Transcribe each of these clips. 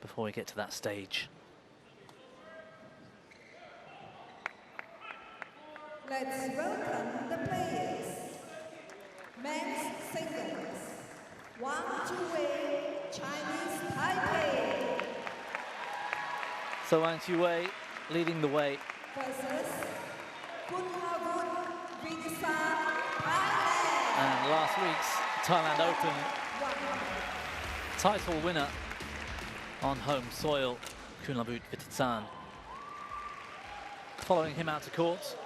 before we get to that stage. Let's welcome the players. Men's singles, Wang Tzu Wei, Chinese Taipei. So Wang Tzu Wei leading the way. Versus Kunlavut Vitidsarn, Thailand. And last week's Thailand Open title winner on home soil, Kunlavut Vitidsarn. Following him out to court.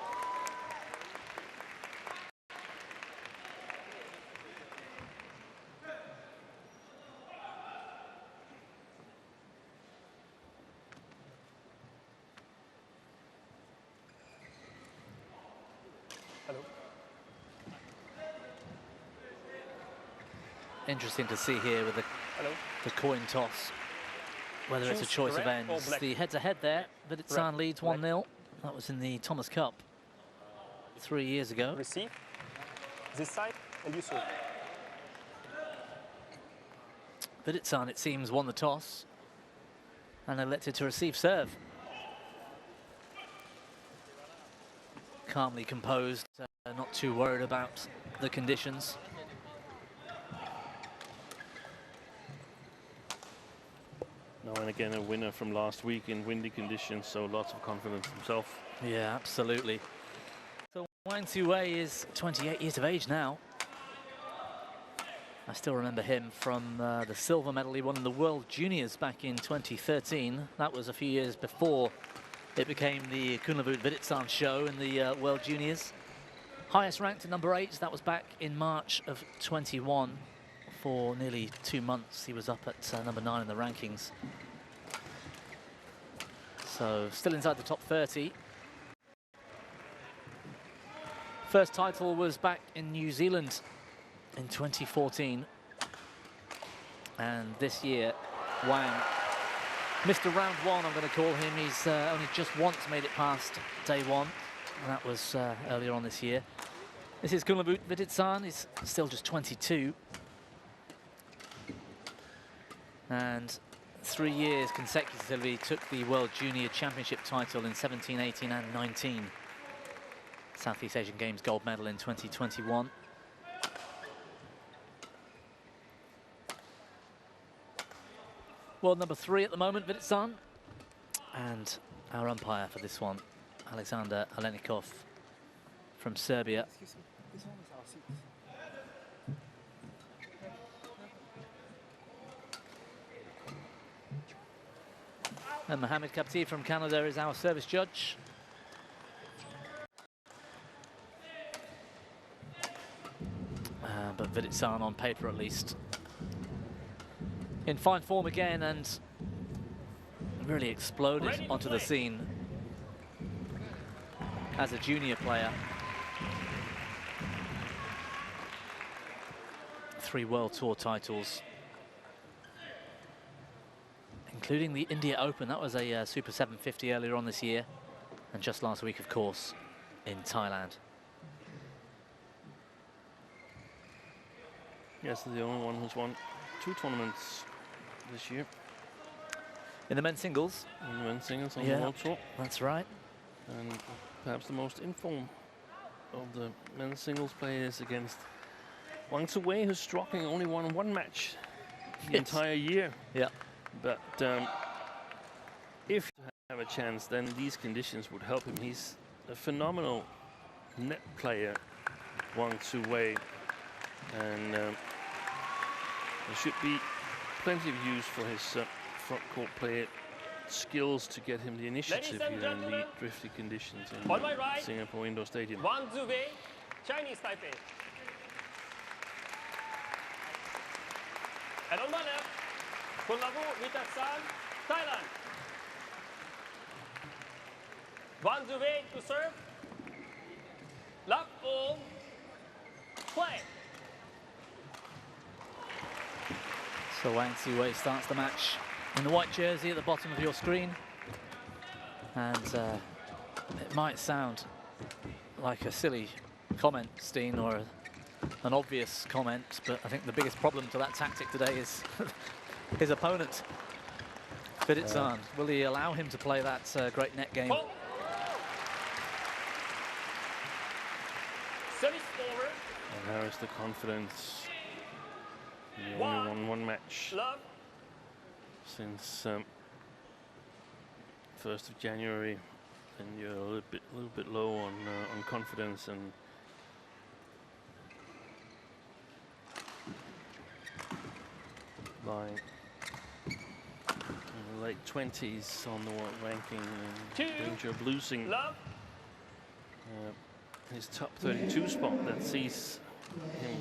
Interesting to see here with the coin toss, whether it's a choice of ends. The head-to-head there, Vitidsarn leads 1-0. That was in the Thomas Cup 3 years ago. Receive this side and you serve. Vitidsarn, it seems, won the toss and elected to receive serve. Calmly composed, not too worried about the conditions. Now and again, a winner from last week in windy conditions, so lots of confidence himself. Yeah, absolutely. So Wang Tzu Wei is 28 years of age now. I still remember him from the silver medal he won in the World Juniors back in 2013. That was a few years before it became the Kunlavut Vitidsarn show in the World Juniors. Highest ranked at number 8, that was back in March of 21. For nearly 2 months, he was up at number 9 in the rankings. So still inside the top 30. First title was back in New Zealand in 2014. And this year, Wang, Mr. Round 1, I'm going to call him. He's only just once made it past day 1, and that was earlier on this year. This is Kunlavut Vitidsarn. He's still just 22. And 3 years consecutively took the World Junior Championship title in 17, 18 and 19. Southeast Asian Games gold medal in 2021. World number 3 at the moment, Vitidsarn. And our umpire for this one, Alexander Alenikov from Serbia. And Mohamed Kapti from Canada is our service judge. But Vitidsarn on paper at least in fine form again, and really exploded onto the scene as a junior player. 3 World Tour titles, including the India Open. That was a Super 750 earlier on this year, and just last week, of course, in Thailand. Yes, the only one who's won 2 tournaments this year. In the men's singles? In the men's singles on the World Tour. That's right. And perhaps the most informed of the men's singles players against Wang Tzu Wei, who's struggling, only won 1 match the entire year. Yeah. But if you have a chance, then these conditions would help him. He's a phenomenal net player, Wang Tzu Wei, and there should be plenty of use for his front court player skills to get him the initiative here in the drifty conditions in Singapore Indoor Stadium. Wang Tzu Wei, Chinese Taipei. And on my left, Kunlavut Vitidsarn, Thailand. Wang Tzu Wei to serve. Love ball. Play. So Wang Tzu Wei starts the match in the white jersey at the bottom of your screen. And it might sound like a silly comment, Steen, or an obvious comment, but I think the biggest problem to that tactic today is his opponent, Vitidsarn. Will he allow him to play that great net game? Service over. And how is the confidence? You only won one match Love. since 1st of January, and you're a little bit low on confidence, and by in the late 20s on the world ranking, in danger of losing his top 32 spot that sees him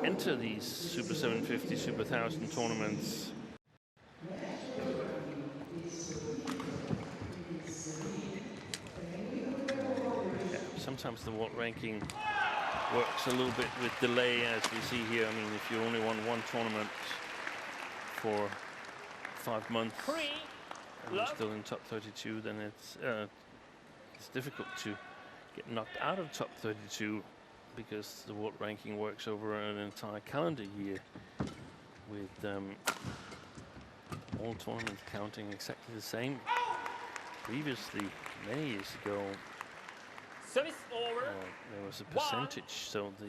enter these Super 750, Super 1000 tournaments. Sometimes the world ranking works a little bit with delay, as we see here. I mean, if you only won one tournament for 5 months and you're still in top 32, then it's difficult to get knocked out of top 32, because the world ranking works over an entire calendar year, with all tournaments counting exactly the same. Previously, many years ago, Service over. there was a percentage, so the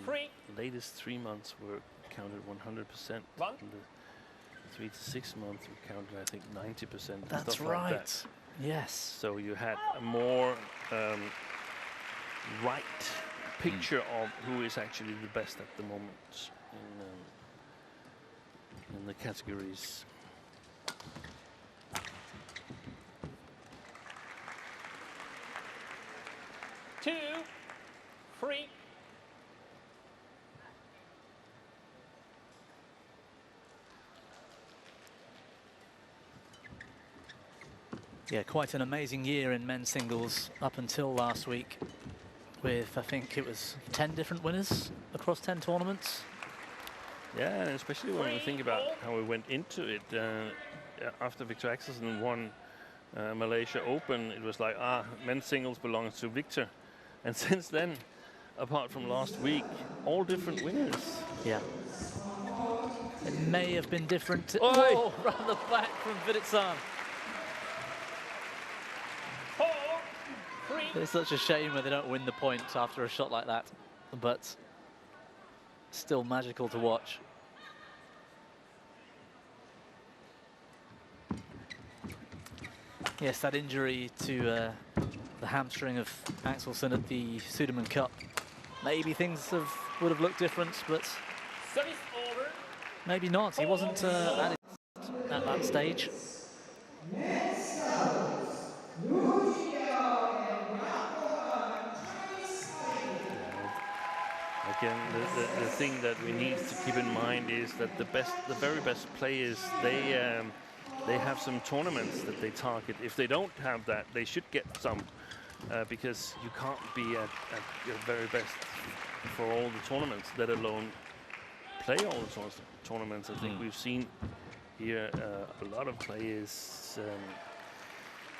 latest 3 months were counted 100%. And the 3 to 6 months were counted, I think, 90%. That's stuff right. like that. Yes. So you had a more right picture of who is actually the best at the moment in the categories. Two, three. Yeah, quite an amazing year in men's singles up until last week, with I think it was 10 different winners across 10 tournaments. Yeah, and especially when we think about how we went into it. After Victor Axelsen won Malaysia Open, it was like, men's singles belongs to Victor. And since then, apart from last week, all different winners. Yeah. It may have been different. Oh, round the back from Vitidsarn. It's such a shame when they don't win the point after a shot like that, but still magical to watch. Yes, that injury to the hamstring of Axelsen at the Sudirman Cup. Maybe things would have looked different, but maybe not. He wasn't at that stage. Again, the thing that we need to keep in mind is that the very best players, they have some tournaments that they target. If they don't have that, they should get some, because you can't be at your very best for all the tournaments, let alone play all the tournaments. I think we've seen here a lot of players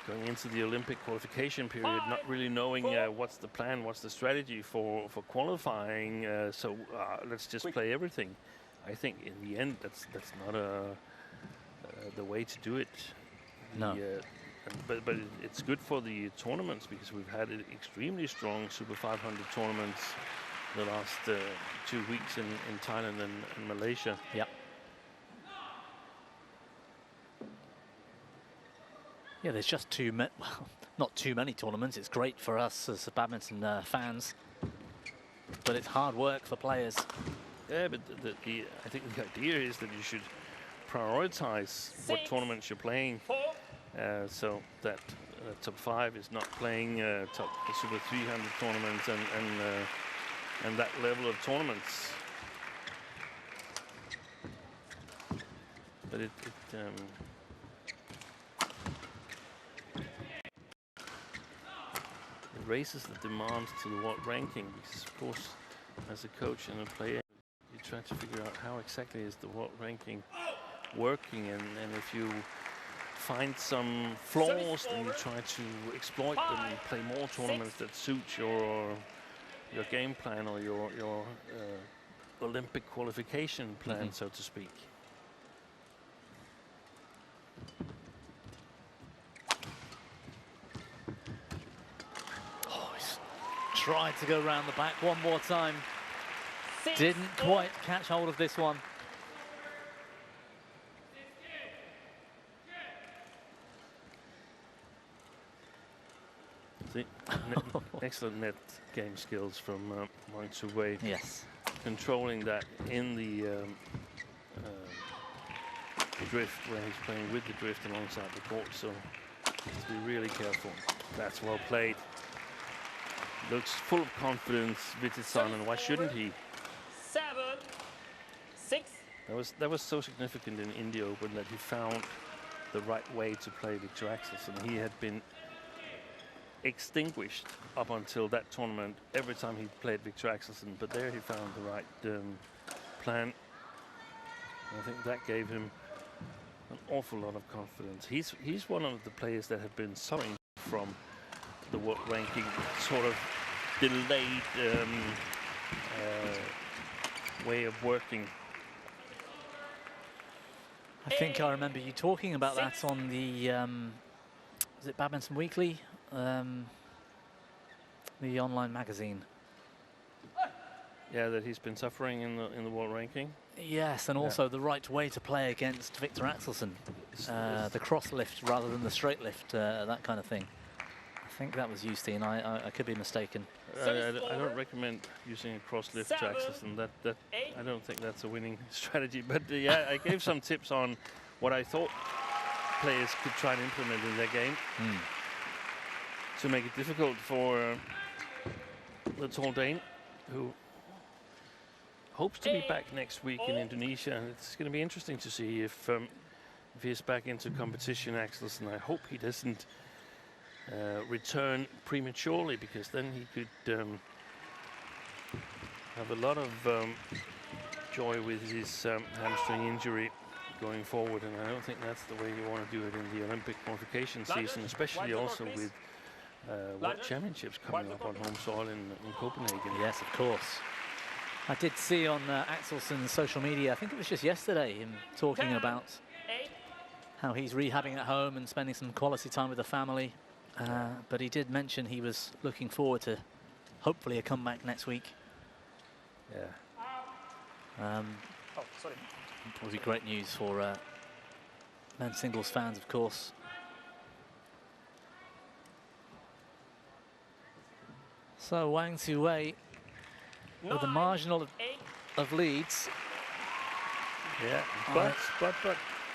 going into the Olympic qualification period, not really knowing what's the plan, what's the strategy for qualifying. So let's just play everything. I think in the end, that's not the way to do it. No. But it's good for the tournaments, because we've had extremely strong Super 500 tournaments the last 2 weeks in Thailand and Malaysia. Yep. Yeah, there's just well, not too many tournaments. It's great for us as badminton fans, but it's hard work for players. Yeah, but I think the idea is that you should prioritize what tournaments you're playing, so that top 5 is not playing top Super 300 tournaments and that level of tournaments. But it raises the demands to the world ranking, because of course, as a coach and a player, you try to figure out how exactly is the world ranking working, and if you find some flaws, then you try to exploit them and play more tournaments that suit your game plan, or your Olympic qualification plan, so to speak. tried to go round the back one more time. Didn't quite catch hold of this one. See, excellent net game skills from Wang Tzu Wei. Yes. Controlling that in the drift, where he's playing with the drift alongside the court, so to be really careful. That's well played. Looks full of confidence, Vitidsarn, and why shouldn't he? 7-6. That was so significant in India Open that he found the right way to play Victor Axelsen. He had been extinguished up until that tournament every time he played Victor Axelsen, but there he found the right plan. I think that gave him an awful lot of confidence. He's one of the players that have been suffering from the world ranking sort of delayed way of working. I think I remember you talking about that on the was it Badminton Weekly, the online magazine. Yeah, that he's been suffering in the world ranking. Yes, and also the right way to play against Victor Axelsen, the cross lift rather than the straight lift, that kind of thing. I think that was Justine. I could be mistaken. I don't recommend using a cross lift to Axelsen. That I don't think that's a winning strategy. But yeah, I gave some tips on what I thought players could try and implement in their game to make it difficult for the tall Dane, who hopes to be back next week in Indonesia. And it's going to be interesting to see if he's back into competition, Axelsen. I hope he doesn't return prematurely, because then he could have a lot of joy with his hamstring injury going forward, and I don't think that's the way you want to do it in the Olympic qualification season, especially also with World Championships coming up on home soil in Copenhagen. Yes, of course. I did see on Axelsen's social media, I think it was just yesterday, him talking about how he's rehabbing at home and spending some quality time with the family. But he did mention he was looking forward to hopefully a comeback next week. Yeah. Sorry. It will be great news for men's singles fans, of course. So Wang Tzu Wei with a marginal of leads. Yeah, but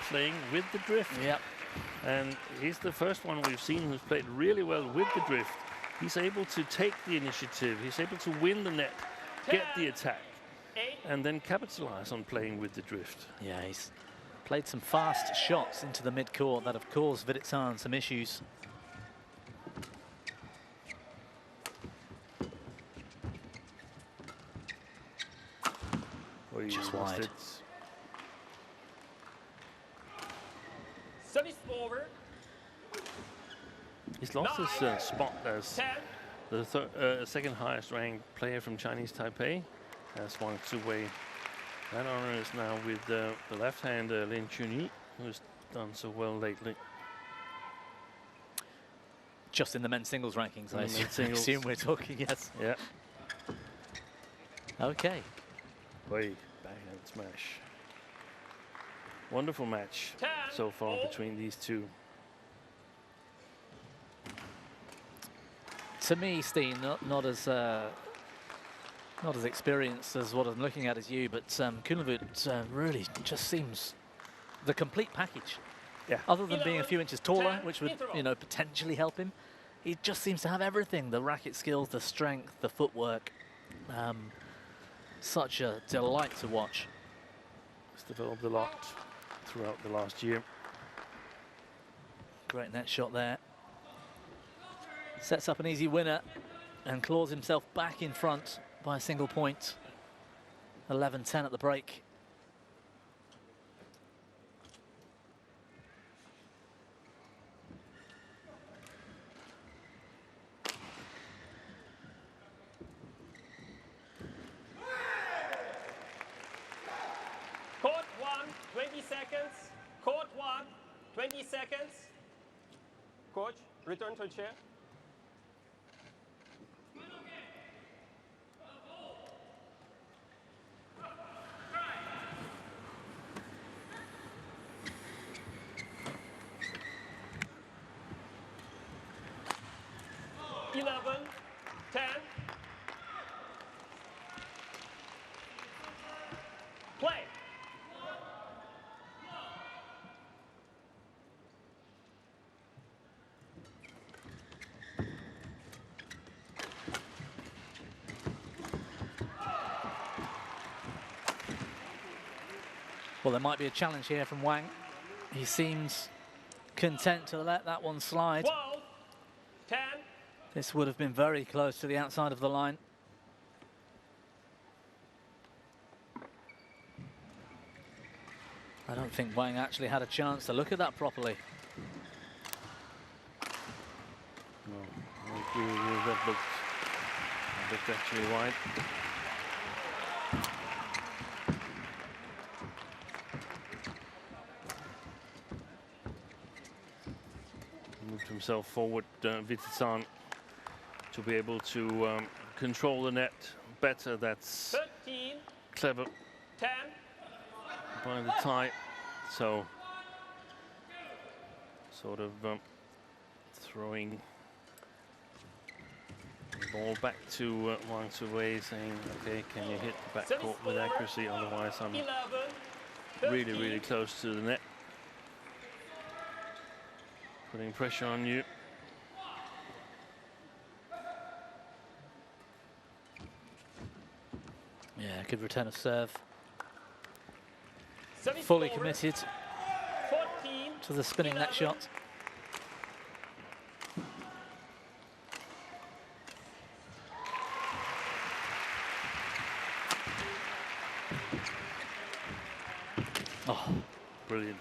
playing with the drift. Yep. And he's the first one we've seen who's played really well with the drift. He's able to take the initiative. He's able to win the net, get the attack, and then capitalize on playing with the drift. Yeah, he's played some fast shots into the mid-court that have caused Vitidsarn some issues. Just wide. Service over. He's lost his spot as the second highest ranked player from Chinese Taipei, as Wang Tzu Wei. That honor is now with the left-hander Lin Chunyi, who's done so well lately. Just in the men's singles rankings, I assume we're talking, yes. Yeah. Okay. Oi, backhand smash. Wonderful match so far between these two. To me, Steen, not as experienced as what I'm looking at as you, but Kunlavut really just seems the complete package. Yeah. Other than being a few inches taller, which would, you know, potentially help him, he just seems to have everything: the racket skills, the strength, the footwork. Such a delight to watch. He's developed a lot throughout the last year. Great net shot there. Sets up an easy winner and claws himself back in front by a single point. 11-10 at the break. Court 1, 20 seconds. Court 1, 20 seconds. Coach, return to chair. 11, 10. Play. Well, there might be a challenge here from Wang. He seems content to let that one slide. 12, 10. This would have been very close to the outside of the line. I don't think Wang actually had a chance to look at that properly. No, I agree with you. That looked actually wide. Moved himself forward, Vitidsarn, to be able to control the net better. That's 13, clever 10. by the tie. So sort of throwing the ball back to Wang Tzu Wei, saying, okay, can you hit the backcourt with accuracy? Otherwise, I'm 11, really, 13. really close to the net. Putting pressure on you. Yeah, good return of serve. 74, Fully committed 14, to the spinning net 11. shot. Oh, Brilliant.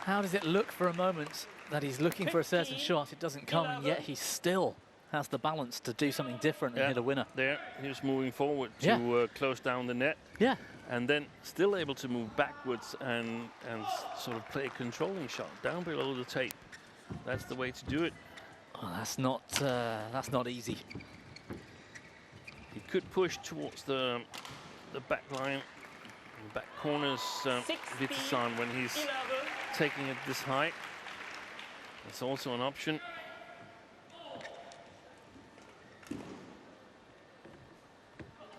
how does it look for a moment that he's looking for a certain 15, shot, it doesn't come, and yet he still has the balance to do something different and hit a winner. There, he was moving forward to close down the net. Yeah. And then still able to move backwards and sort of play a controlling shot down below the tape. That's the way to do it. Oh, that's not easy. He could push towards the back line, the back corners, 16, Vitidsarn, when he's 11. taking it this high. It's also an option.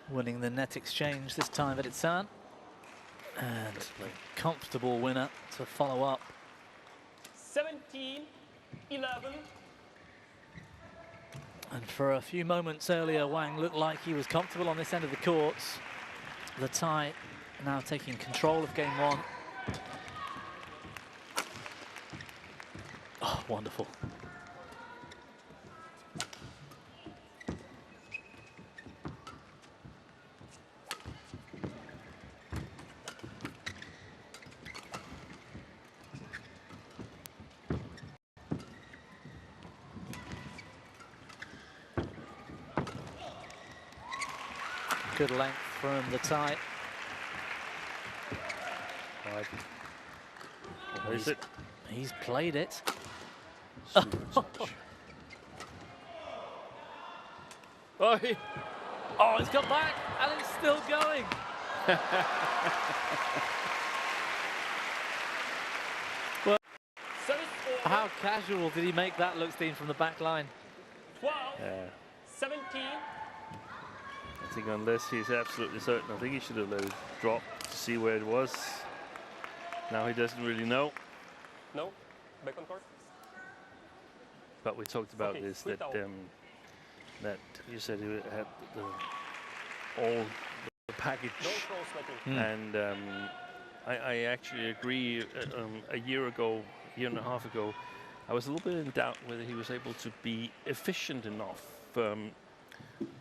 Winning the net exchange this time, Vitidsarn. And a comfortable winner to follow up. 17, 11. And for a few moments earlier, Wang looked like he was comfortable on this end of the courts. The tie now taking control of game one. Oh, wonderful. Good length from the tie. Right. What is it? He's played it. Super touch. Oh, it's come back and it's still going. Well, 74, how casual did he make that look, Steen, from the back line? 12, Yeah. 17. I think unless he's absolutely certain, I think he should have let it drop to see where it was. Now he doesn't really know. No, back on court. But we talked about Okay, this, free that throw. that you said he had all the package. No cross making. And I actually agree. A year and a half ago, I was a little bit in doubt whether he was able to be efficient enough.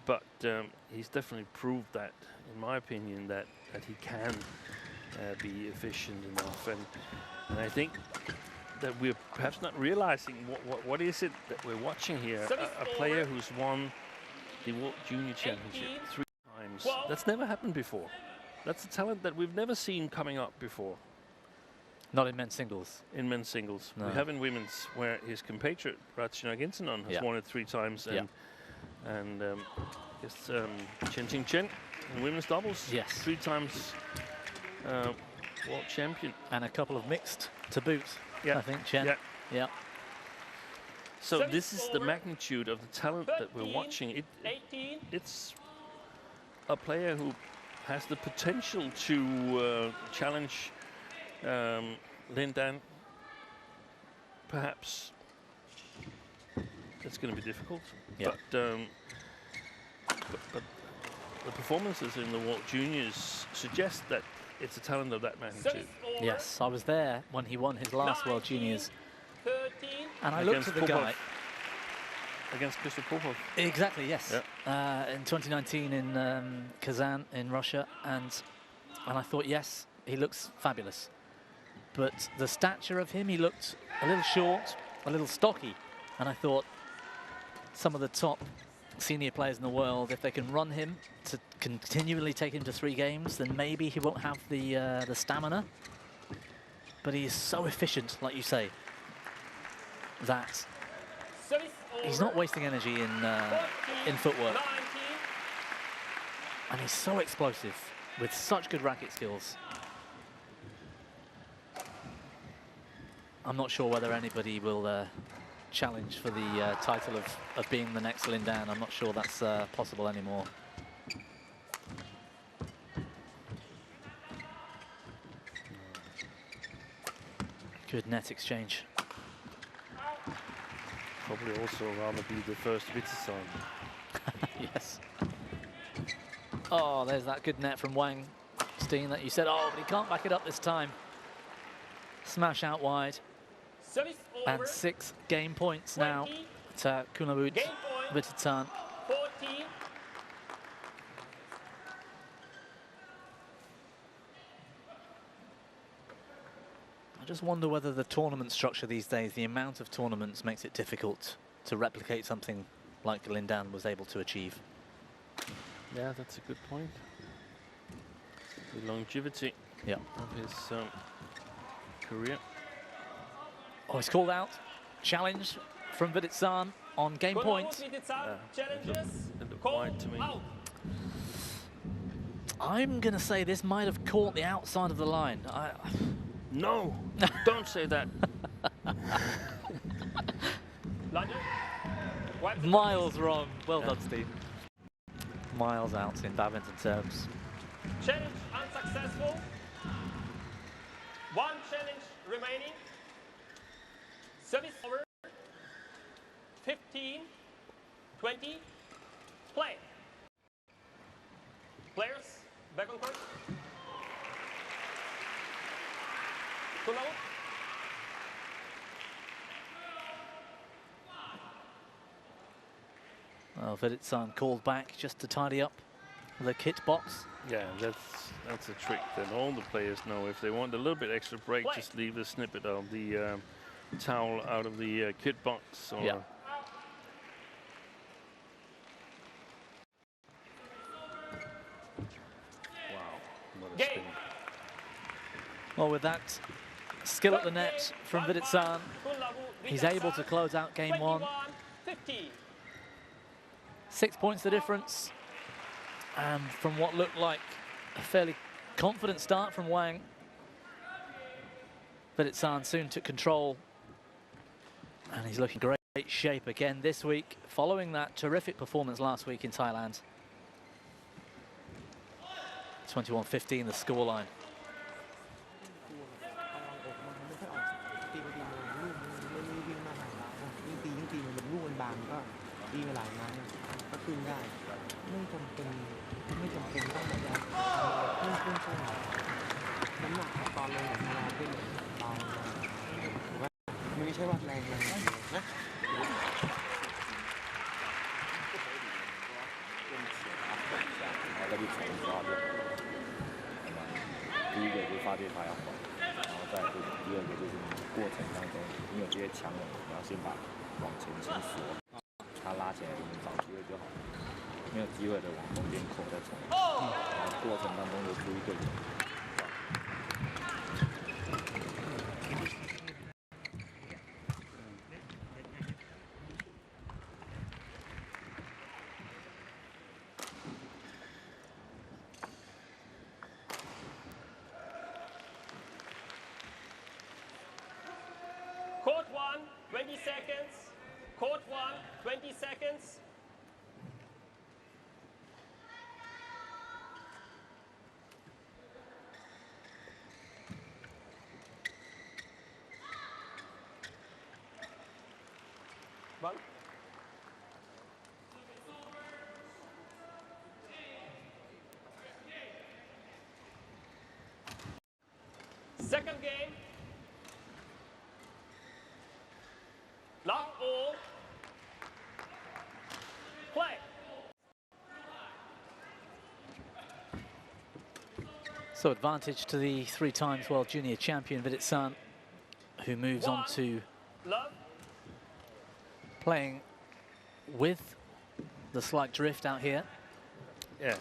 But he's definitely proved that, in my opinion, that he can be efficient enough. And I think that we're perhaps not realizing what is it that we're watching here. A player who's won the World Junior Championship 3 times. That's never happened before. That's a talent that we've never seen coming up before. Not in men's singles. In men's singles. No. We have in women's, where his compatriot, Ratchet Ginsonon, has won it 3 times. And it's Chen Ting Chen in women's doubles. Yes. 3 times world champion. And a couple of mixed to boot, Yeah. I think, Chen. Yeah. Yeah. So this is the magnitude of the talent that we're watching. It's a player who has the potential to challenge Lin Dan. Perhaps it's going to be difficult. Yeah. But the performances in the World Juniors suggest that it's a talent of that magnitude. Yes, I was there when he won his last World Juniors. 13. And I looked at the guy. Against Christoph Popov. Exactly, yes. Yeah. In 2019 in Kazan in Russia. And I thought, yes, he looks fabulous. But the stature of him, he looked a little short, a little stocky. And I thought some of the top senior players in the world, if they can run him to continually take him to 3 games, then maybe he won't have the stamina. But he is so efficient, like you say, that he's not wasting energy in footwork. 19. And he's so explosive with such good racket skills. I'm not sure whether anybody will challenge for the title of being the next Lin Dan. I'm not sure that's possible anymore. Good net exchange. Probably also rather be the first Vitidsarn. Yes. Oh, there's that good net from Wang Steen that you said, oh, but he can't back it up this time. Smash out wide. Service over. And 6 game points now 20. to Kunlavut Game point. Vitidsarn. 14. I just wonder whether the tournament structure these days, the amount of tournaments, makes it difficult to replicate something like Lin Dan was able to achieve. Yeah, that's a good point. The longevity of his career. Oh, he's called out. Challenge from Vitidsarn on game point. Vitidsarn challenges. It looked wide to me. Out. I'm going to say this might have caught the outside of the line. No, don't say that. Blunder. Miles wrong. Well done, Steve. Miles out in badminton terms. Challenge unsuccessful. 1 challenge remaining. Service over. 15, 20, play. Players, back on court. Kunlavut. Well, Vitidsarn called back just to tidy up the kit box. Yeah, that's a trick that all the players know. If they want a little bit extra break, just leave a snippet of the towel out of the kit box. Or Wow, what a spin. Well, with that skill at the net from Vitidsarn, he's able to close out game 1. 50. 6 points the difference. And from what looked like a fairly confident start from Wang, Vitidsarn soon took control. And he's looking great shape again this week, following that terrific performance last week in Thailand. 21-15 the scoreline. Court 1, 20 seconds. Court 1, 20 seconds. One. Second game. Love all. Play. So advantage to the 3 times world junior champion Vitidsarn, who moves on to Love. playing with the slight drift out here. Yeah.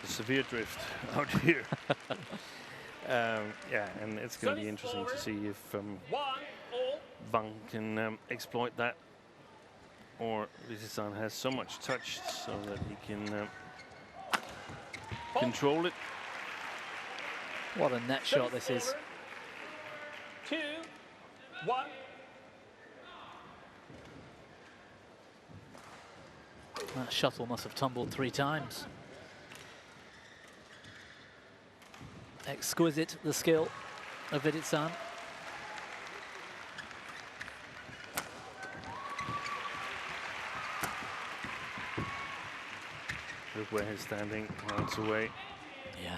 The severe drift out here. Yeah, and it's going to be interesting to see if 1 all. Wang can exploit that, or Vitidsarn has so much touch so that he can control it. What a net shot this is. 2, 1. That shuttle must have tumbled 3 times. Exquisite, the skill of Vitidsarn. Look where he's standing, Wang Tzu Wei. Yeah.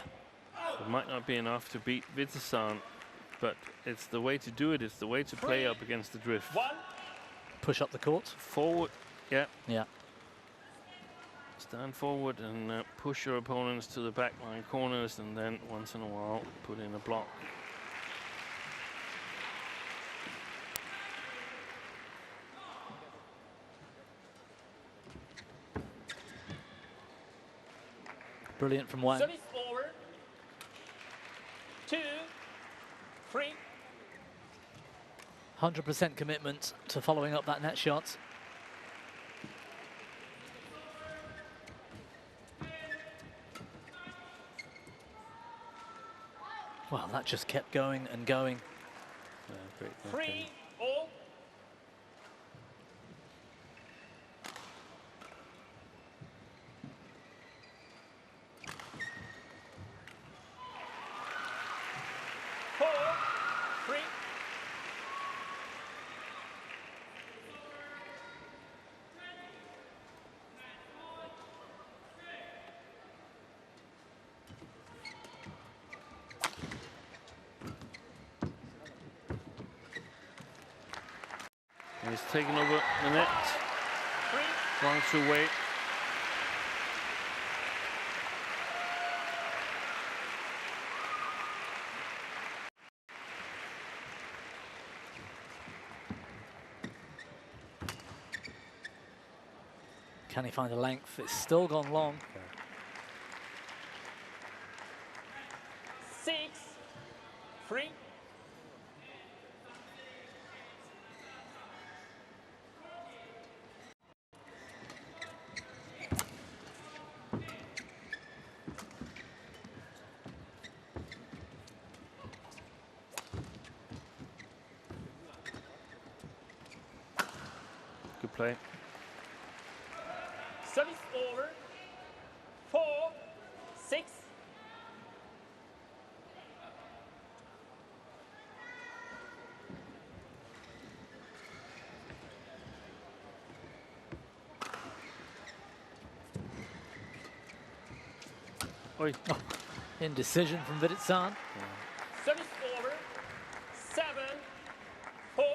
It might not be enough to beat Vitidsarn, but it's the way to do it. It's the way to play up against the drift. 1. Push up the court. Forward, yeah. Yeah. Stand forward and push your opponents to the backline corners, and then once in a while put in a block. Brilliant from Wang. Service over. 2, 3. 100% commitment to following up that net shot. Well, that just kept going and going. Great. 3 all. Four, 3. He's taken over the net. 3. Wang Tzu Wei. Can he find the length? It's still gone long. 6, 3. Good play. Service over. 4, 6. Oi. Oh, indecision from Vitidsarn. Service over. 7, 4.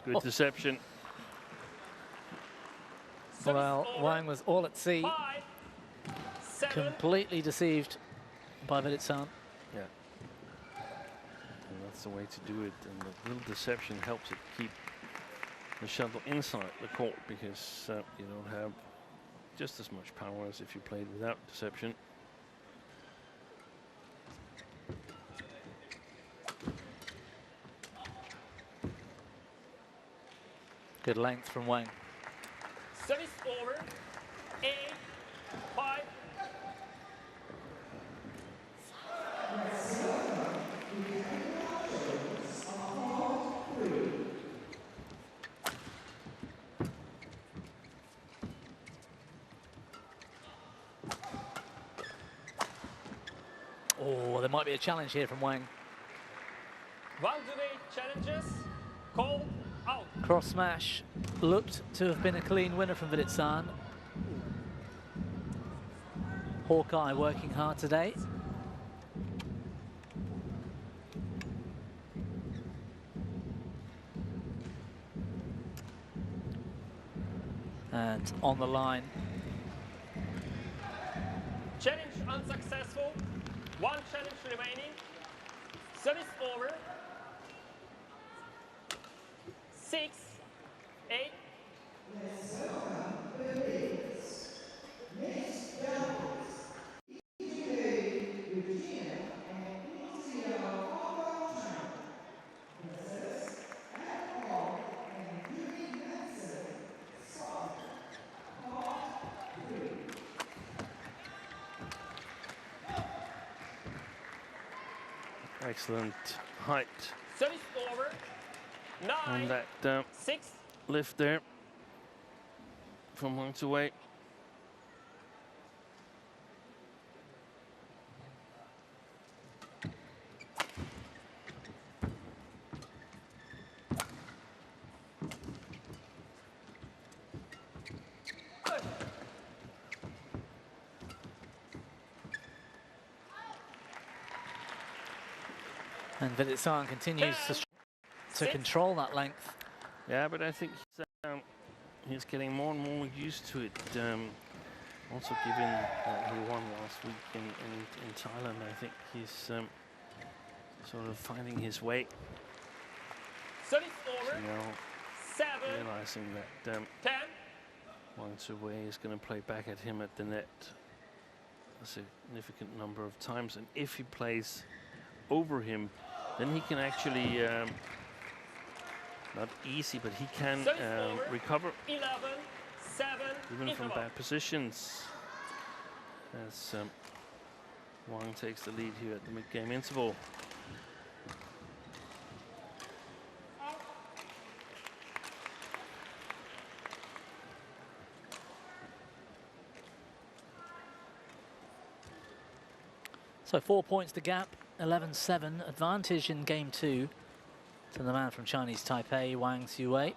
Good deception. Well, Wang was all at sea, 5, 7. completely deceived by Vitidsarn. Yeah. And that's the way to do it. And the little deception helps it keep the shuttle inside the court, because you don't have just as much power as if you played without deception. Good length from Wang. Service over. 8-5. Oh, there might be a challenge here from Wang. Wang Tzu Wei challenges. Called out. Cross smash looked to have been a clean winner from Vitidsarn. Hawkeye working hard today. And on the line. Challenge unsuccessful. One challenge remaining. Service over. 6-8. Excellent height Service over. on 9-6. that lift there from Wang Tzu Wei. And Vitidsarn continues to control that length. Yeah, but I think he's getting more and more used to it. Also, given that he won last week in Thailand, I think he's sort of finding his way. Service over. You know, 7, realizing that 10. Wang Tzu Wei is going to play back at him at the net a significant number of times, and if he plays over him, then he can actually not easy, but he can recover 11-7. even from bad positions, as Wang takes the lead here at the mid-game interval. So 4 points to gap, 11-7, advantage in game 2 to the man from Chinese Taipei, Wang Tzu Wei.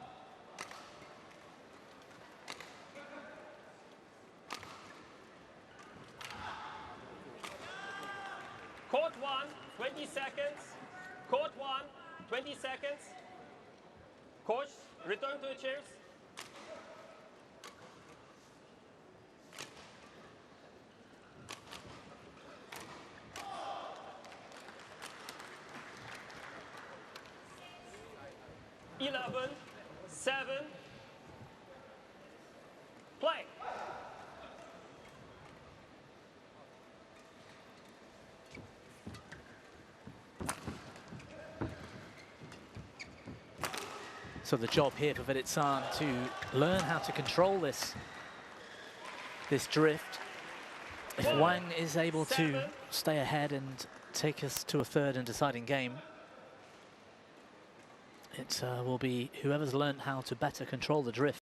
Court 1, 20 seconds. Court 1, 20 seconds. Coach, return to the chairs. Eleven, 7. Play. So the job here for Vitidsarn to learn how to control this drift. If Wang is able to stay ahead and take us to a third and deciding game, it will be whoever's learned how to better control the drift.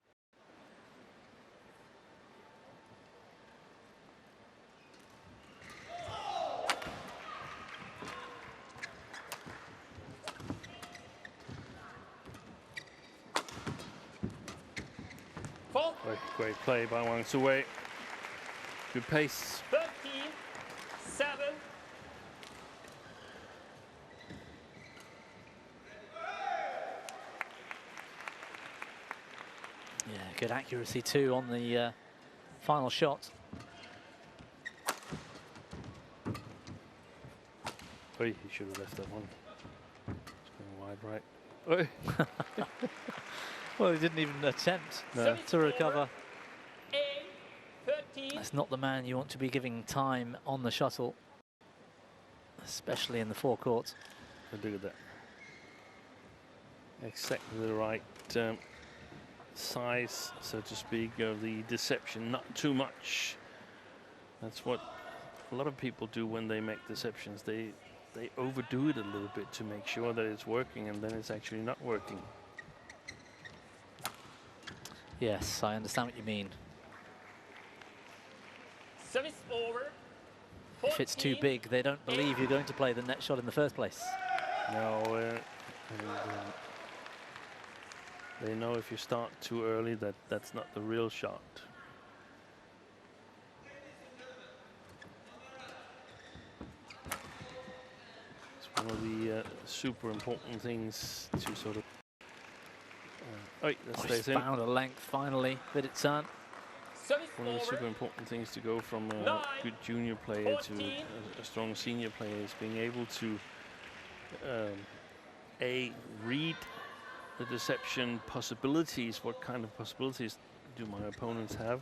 Great play by Wang Tzu Wei. Good pace. 13-7. Yeah, good accuracy too on the final shot. Oh, he should have left that one. It's going wide right. Oh. Well, he didn't even attempt to recover. 13. That's not the man you want to be giving time on the shuttle, especially in the forecourt. Look at that. Exactly the right size, so to speak, of the deception, not too much. That's what a lot of people do when they make deceptions. They overdo it a little bit to make sure that it's working, and then it's actually not working. Yes, I understand what you mean. Service over. If it's too 14. big, they don't believe you're going to play the net shot in the first place. No, they know if you start too early that that's not the real shot. It's one of the super important things to sort of. Oh, that He's stays in. found a length finally, Vitidsarn. Service One of the super over. important things to go from a 9, good junior player to 14. a strong senior player is being able to read the deception possibilities. What kind of possibilities do my opponents have?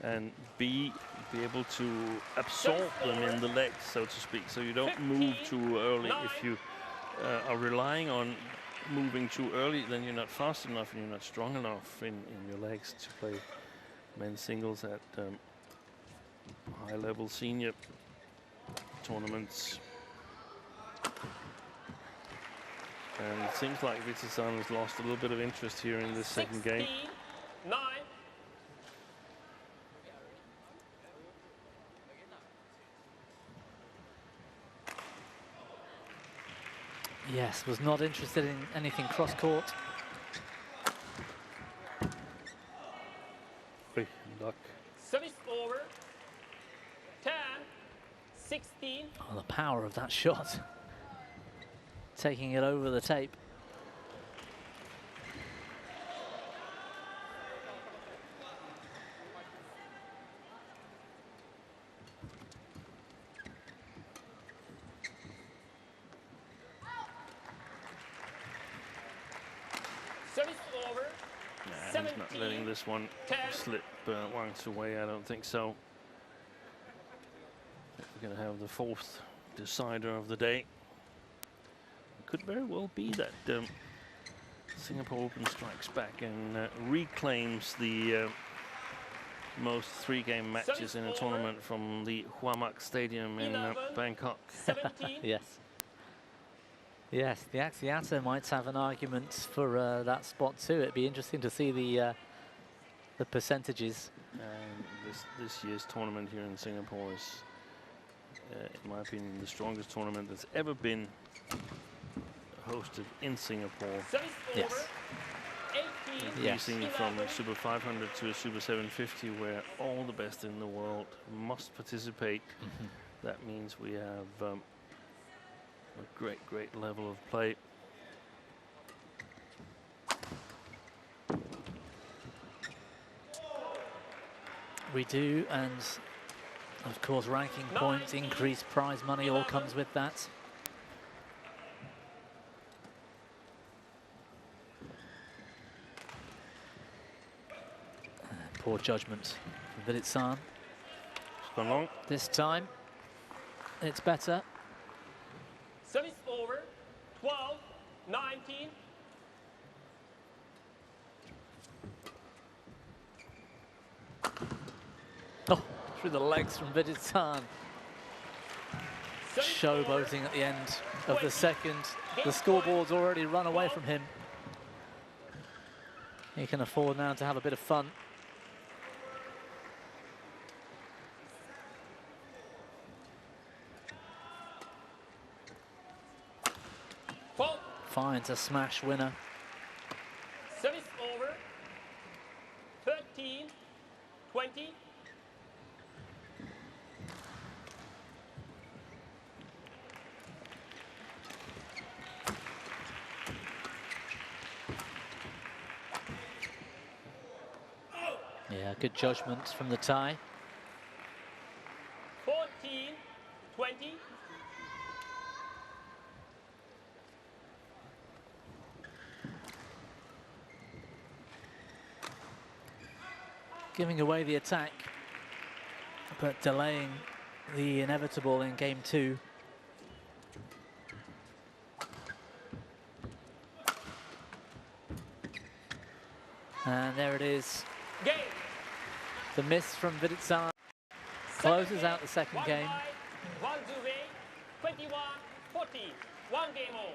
And B, be able to absorb them in the legs, so to speak. So you don't move too early. If you are relying on moving too early, then you're not fast enough and you're not strong enough in your legs to play men's singles at high-level senior tournaments. And it seems like Vitidsarn has lost a little bit of interest here in this second game. 9. Yes, was not interested in anything cross-court. Luck. Service over. 10, 16. Oh, the power of that shot. Taking it over the tape. Service over. Nah, he's not letting this one 10. slip Wang Tzu Wei, I don't think so. We're going to have the fourth decider of the day. Could very well be that Singapore Open strikes back and reclaims the most three-game matches in a tournament from the Hua Mak Stadium in 11, Bangkok. 17. Yes. Yes, the Axiata might have an argument for that spot too. It'd be interesting to see the percentages. And this year's tournament here in Singapore is, in my opinion, the strongest tournament that's ever been hosted in Singapore. Service Yes. over. 18. Yes. Increasing from Super 500 to a Super 750, where all the best in the world must participate. That means we have a great level of play. We do, and of course ranking points, increased prize money, all comes with that. Poor judgment from Vitidsarn. It's gone long. This time, it's better. Service over. 12, 19. Oh, through the legs from Vitidsarn. Service over. Showboating at the end of the second. The scoreboard's already run away from him. He can afford now to have a bit of fun. Finds a smash winner. Service over. 13, 20. Yeah, good judgment from the Thai. 14, 20. Giving away the attack, but delaying the inevitable in game two. And there it is. Game. The miss from Vitidsarn closes out the second game. Wang Tzu Wei, 21-14. 1 game all.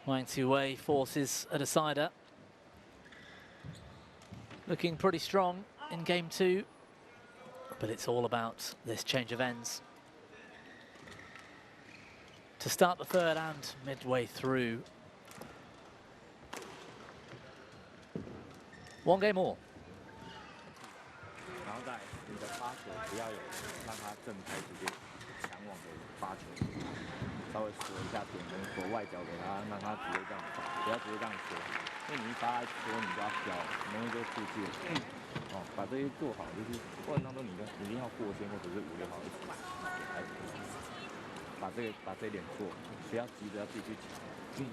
Wang Tzu Wei forces a decider. Looking pretty strong in game 2, but it's all about this change of ends. To start the third and midway through. 1 game all. 然后在你的发球不要有让它正开直接强网的发球，稍微锁一下点跟锁外脚给他，让他直接这样发，不要直接这样锁，因为你一发一缩你就要飘，很容易就出界。哦，把这些做好，就是过程当中你一定要过线或者是5-6号一起来，把这一点做，不要急着要自己去抢。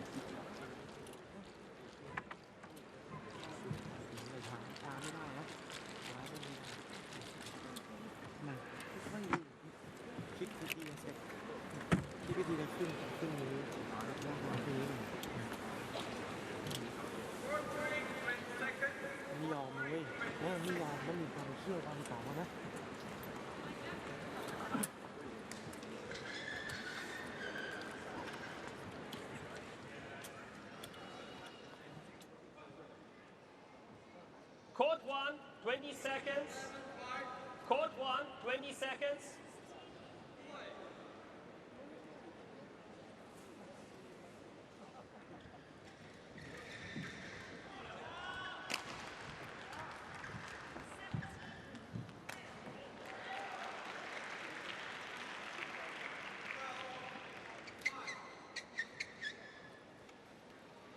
Court 1, 20 seconds. Court 1, 20 seconds.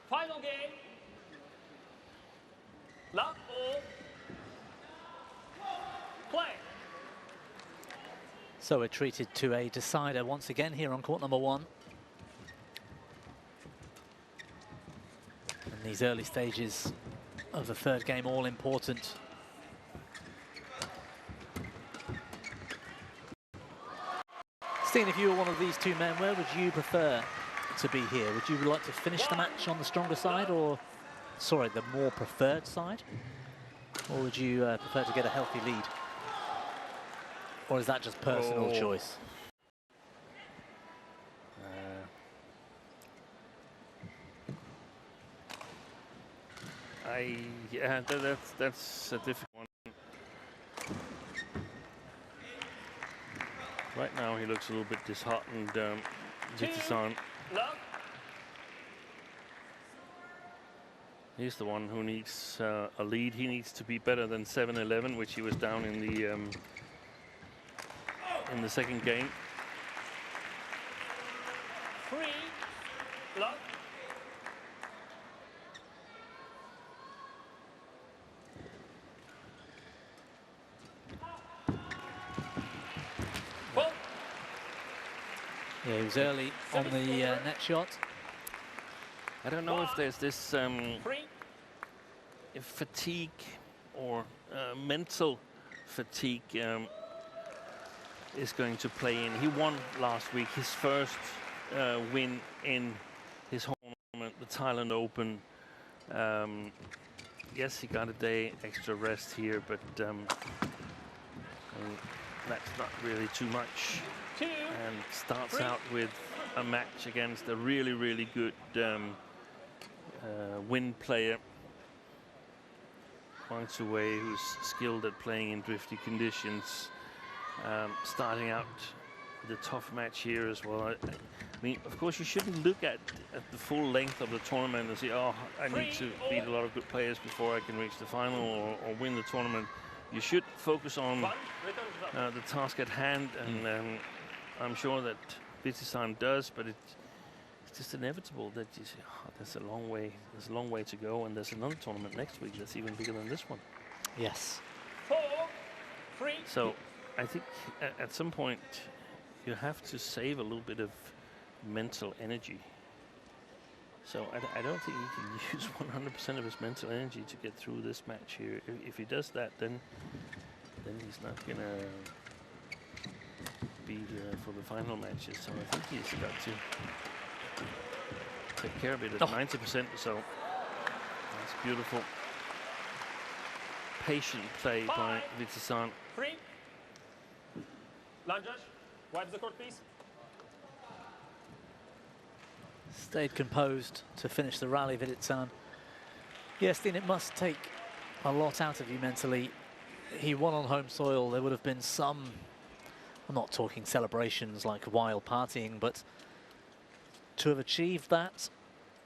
Final game. Love all. Play. So we're treated to a decider once again here on court number 1. And these early stages of the third game all important. Steen, if you were one of these two men, where would you prefer to be here? Would you like to finish the match on the stronger side, or, sorry, the more preferred side? Or would you prefer to get a healthy lead? Or is that just personal choice? Yeah, that's a difficult one. Right now he looks a little bit disheartened, Vitidsarn. He's the one who needs a lead. He needs to be better than 7-11, which he was down in the second game. 3, love. Yeah, he was early on the net shot. I don't know if there's this if fatigue or mental fatigue is going to play in. He won last week, his first win in his home tournament, the Thailand Open. Yes, he got a day extra rest here, but that's not really too much. And starts out with a match against a really, really good wind player, Wang Tzu Wei, who's skilled at playing in drifty conditions. Starting out with a tough match here as well. I mean, of course, you shouldn't look at the full length of the tournament and say, oh, I need to beat a lot of good players before I can reach the final or win the tournament. You should focus on the task at hand, and I'm sure that Vitidsarn does, but it's just inevitable that you say, oh, there's a long way to go, and there's another tournament next week that's even bigger than this one. Yes. 4, 3. So I think at some point you have to save a little bit of mental energy. So I don't think he can use 100% of his mental energy to get through this match here. If he does that, then he's not gonna be for the final matches. So I think he's got to take care of it at 90% or so. It's beautiful, patient play by Vitidsarn. 3. Line judge, wipe the court, please. Stayed composed to finish the rally, Vitidsarn. Yes, Dean, it must take a lot out of you mentally. He won on home soil. There would have been some, I'm not talking celebrations like wild partying, but to have achieved that,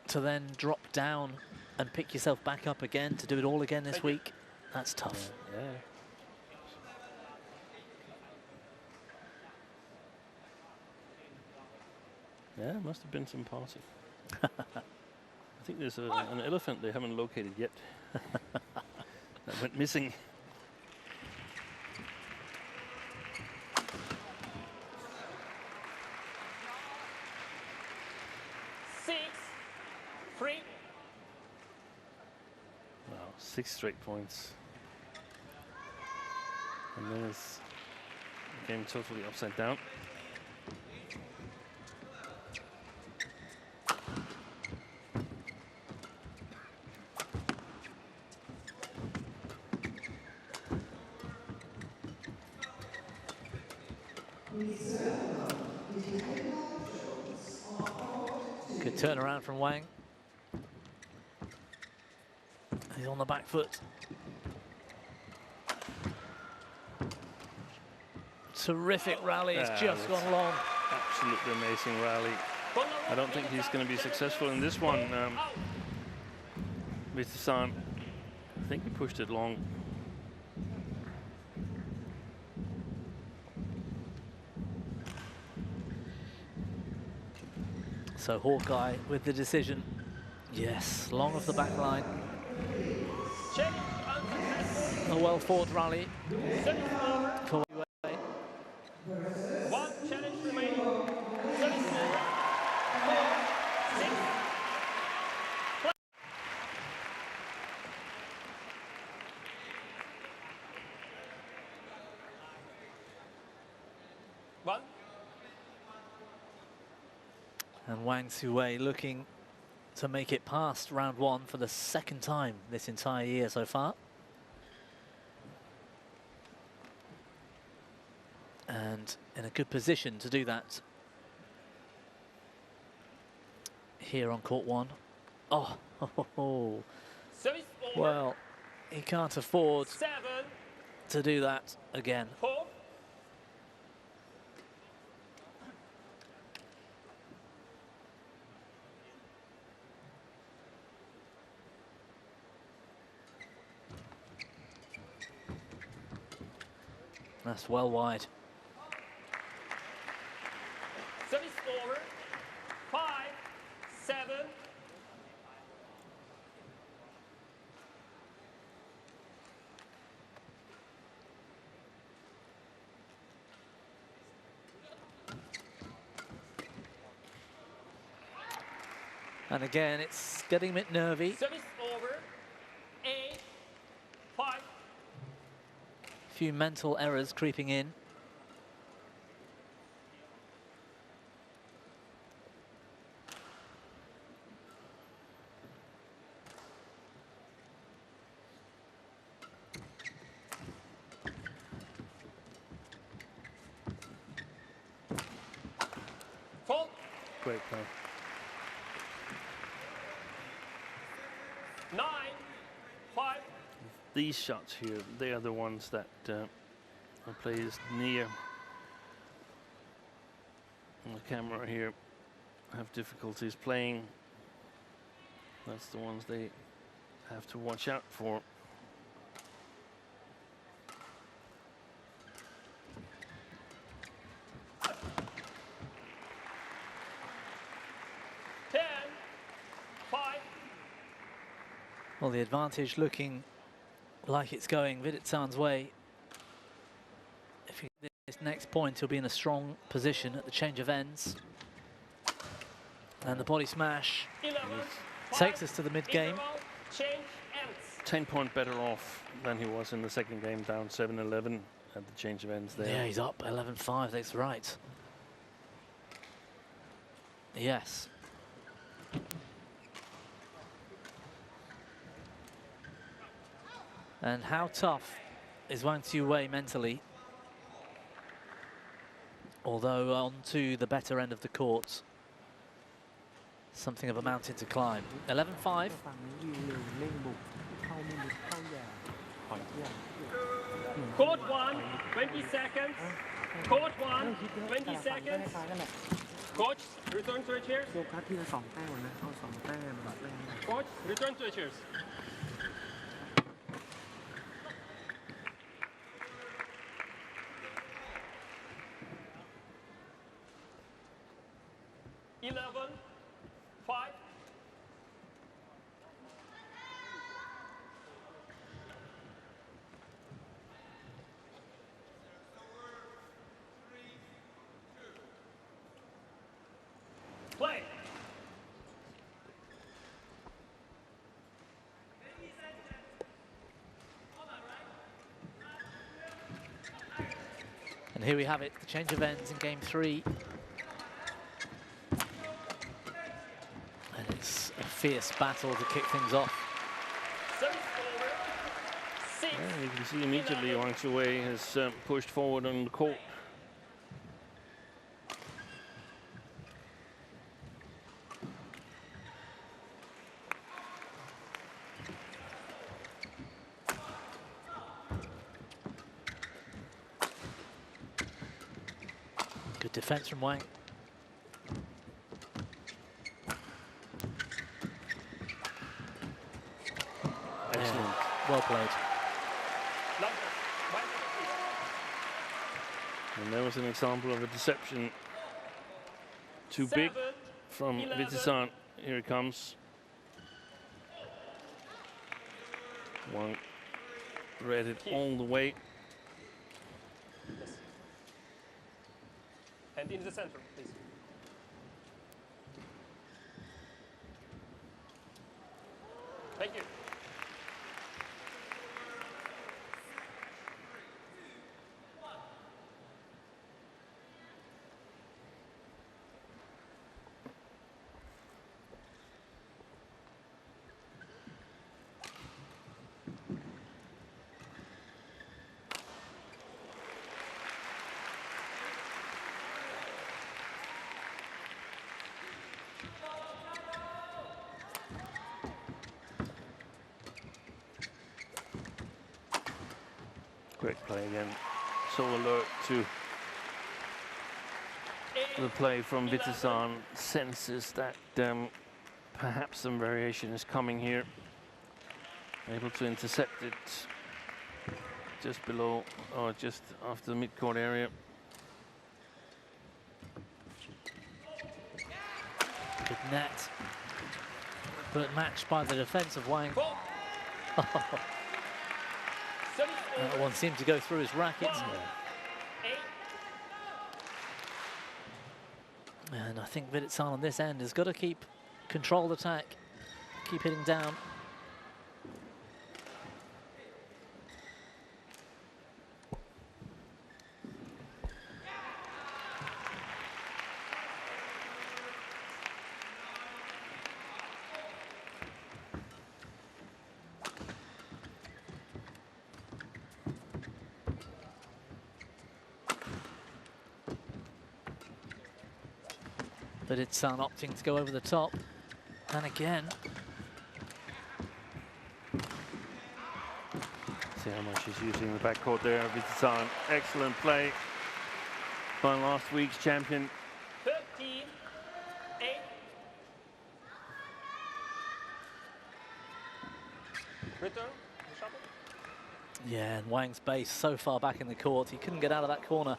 to then drop down and pick yourself back up again, to do it all again this week, that's tough. Yeah, must have been some party. I think there's an elephant they haven't located yet. That went missing. Wow, 6 straight points. And then it's the game totally upside down. Good turnaround from Wang. He's on the back foot. Terrific rally, it's just gone long. Absolutely amazing rally. I don't think he's going to be successful in this one. Vitidsarn, I think he pushed it long. So Hawkeye with the decision. Yes, long off the back line. A well-fought rally. For Wei. 1 challenge remaining. 4, 6. One. And Wang Tzu Wei looking to make it past round 1 for the 2nd time this entire year so far. And in a good position to do that here on court 1. Oh, Service over. well, he can't afford 7. to do that again. 4. That's well wide. Service over. 5, 7. And again, it's getting a bit nervy. Service over. 8, 5. Few mental errors creeping in. Great play. 9, 5. These shots here, they are the ones that are played near the camera here have difficulties playing. That's the ones they have to watch out for. Well, the advantage looking like it's going Vitidsarn's way. If he gets this next point, he'll be in a strong position at the change of ends. And the body smash 11, takes us to the mid-game. Change ends. 10 point better off than he was in the second game, down 7-11 at the change of ends there. Yeah, he's up 11-5, that's right. And how tough is Wang Tzu Wei mentally? Although on to the better end of the court. Something of a mountain to climb. 11-5. Court 1, 20 seconds. Court 1, 20 seconds. Coach, return to your chairs. Coach, return to your chairs. Play. And here we have it, the change of ends in game 3. And it's a fierce battle to kick things off. Yeah, you can see immediately Wang Tzu Wei has pushed forward on the court. Good defense from Wang. Excellent. Yeah, well played. And there was an example of a deception. Too big from Vitidsarn. Here it comes. Wang read it all the way. And in the center, please. Thank you. Great play again. So alert to the play from Vitidsarn. Senses that perhaps some variation is coming here. Able to intercept it just below or just after the mid-court area. Good net. But matched by the defense of Wang. That one seemed to go through his racket. And I think Vitidsarn on this end has got to keep controlled attack, keep hitting down. Vitidsarn opting to go over the top. And again. See how much he's using the backcourt there. Vitidsarn, excellent play by last week's champion. 13-8. Return. Yeah, and Wang's base so far back in the court, he couldn't get out of that corner.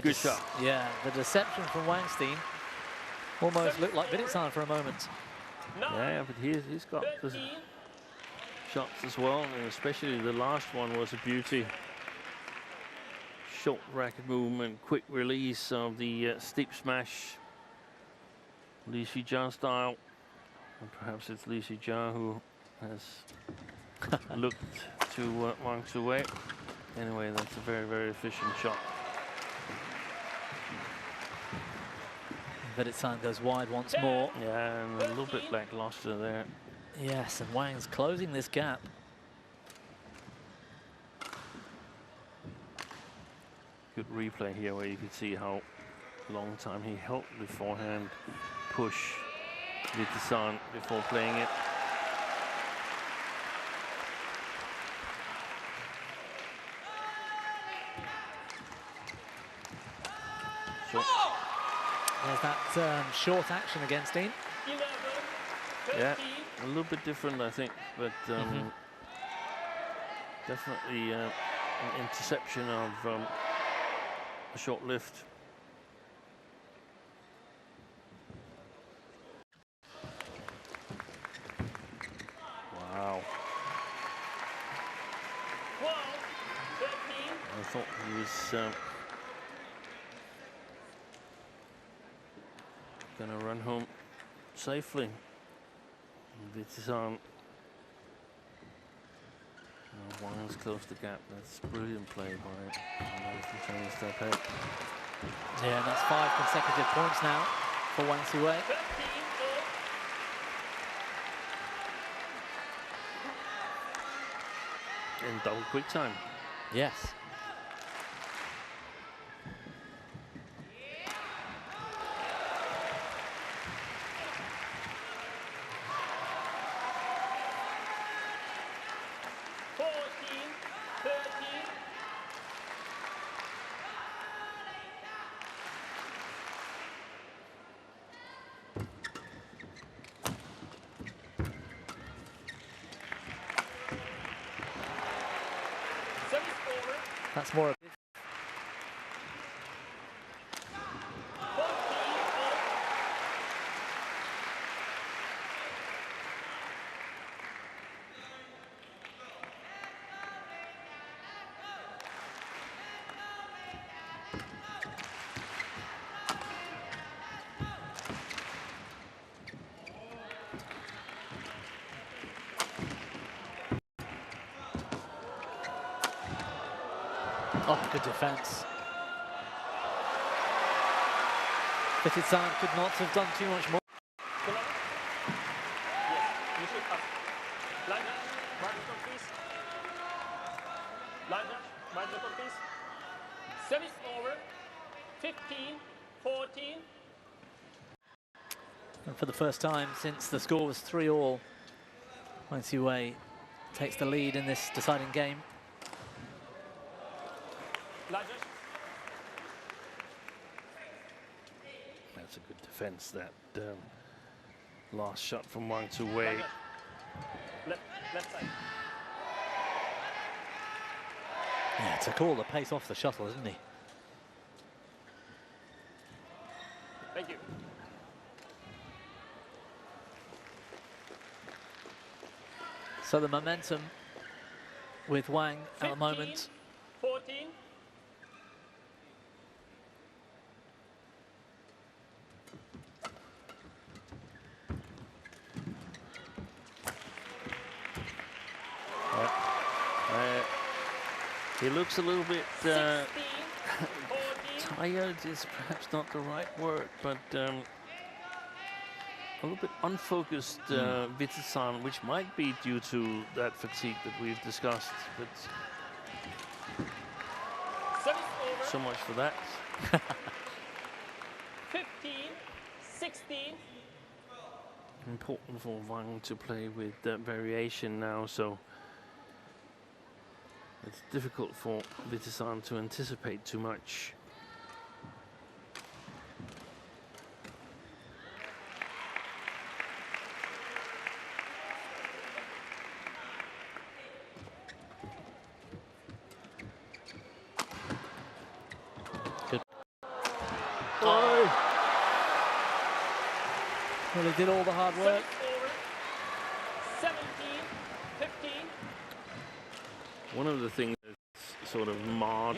Good shot. Yeah, the deception from Wangstein almost looked like Vitidsarn for a moment. Yeah, but he's got the shots as well, and especially the last one was a beauty. short racket movement, quick release of the steep smash, Li Xijia style. And perhaps it's Li Xijia who has looked to Wang Tzu Wei. Anyway, that's a very, very efficient shot. Vitidsarn goes wide once more. Yeah, and a little bit lackluster there. Yes, and Wang's closing this gap. Good replay here where you can see how long time he held the forehand push Vitidsarn before playing it. So, there's that short action against Dean. 11, yeah, 13. a little bit different, I think, but definitely an interception of a short lift. Wow. 12, 13. I thought he was going to run home safely. Vitidsarn. Wang's closed the gap. That's brilliant play by from Chinese Taipei. Yeah, and that's 5 consecutive points now for Wang Tzu Wei. 13, In double quick time. Yes. That's more of it. Oh, good defense. Vitidsarn could not have done too much more. Yes, you should have. Line judge, badminton please. Line judge, badminton please. Service over. 15, 14. And for the first time since the score was 3-all, Wang Tzu Wei takes the lead in this deciding game. Line judge. That's a good defense, that last shot from Wang Tzu Wei. Left side. Yeah, took all the pace off the shuttle, didn't he? Thank you. So the momentum with Wang at the moment. 14. He looks a little bit 16, 14. tired is perhaps not the right word, but a little bit unfocused Vitidsarn, which might be due to that fatigue that we've discussed. But Service over. so much for that. 15, 16. Important for Wang to play with variation now, so it's difficult for Vitidsarn to anticipate too much. Good. Oh! Well, he did all the hard work. Service over. 17, 15. One of the things that's sort of marred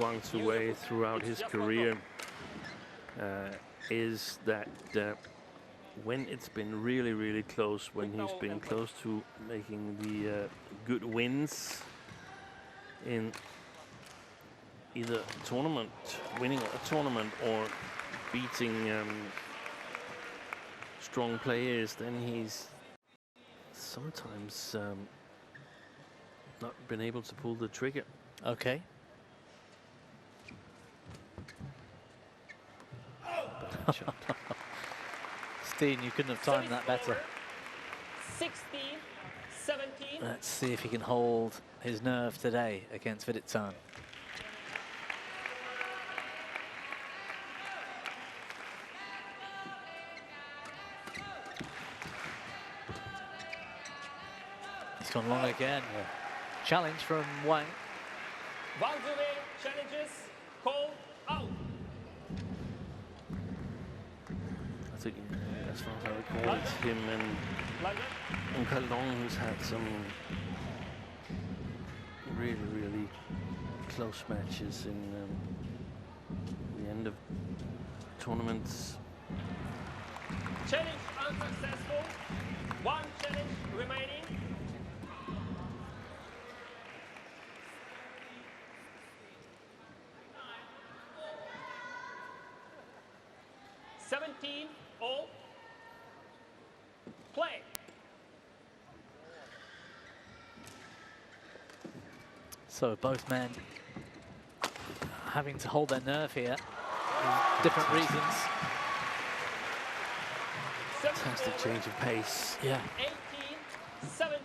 Wang Tzu Wei throughout his career is that when it's been really, really close, when he's been close to making the good wins in either tournament, winning a tournament or beating strong players, then he's sometimes not been able to pull the trigger. Okay. Bad shot. Steen, you couldn't have timed that better. 16, 17. Let's see if he can hold his nerve today against Vitidsarn. He's gone long again. Yeah. Challenge from Wang. Wang Tzu Wei challenges, call out. I think, as far as I recall, it's him and Kalong who's had some really, really close matches in the end of tournaments. Challenge unsuccessful. One challenge remaining. All. Play. So both men having to hold their nerve here for different reasons. Fantastic change of pace. Yeah. 18, 17.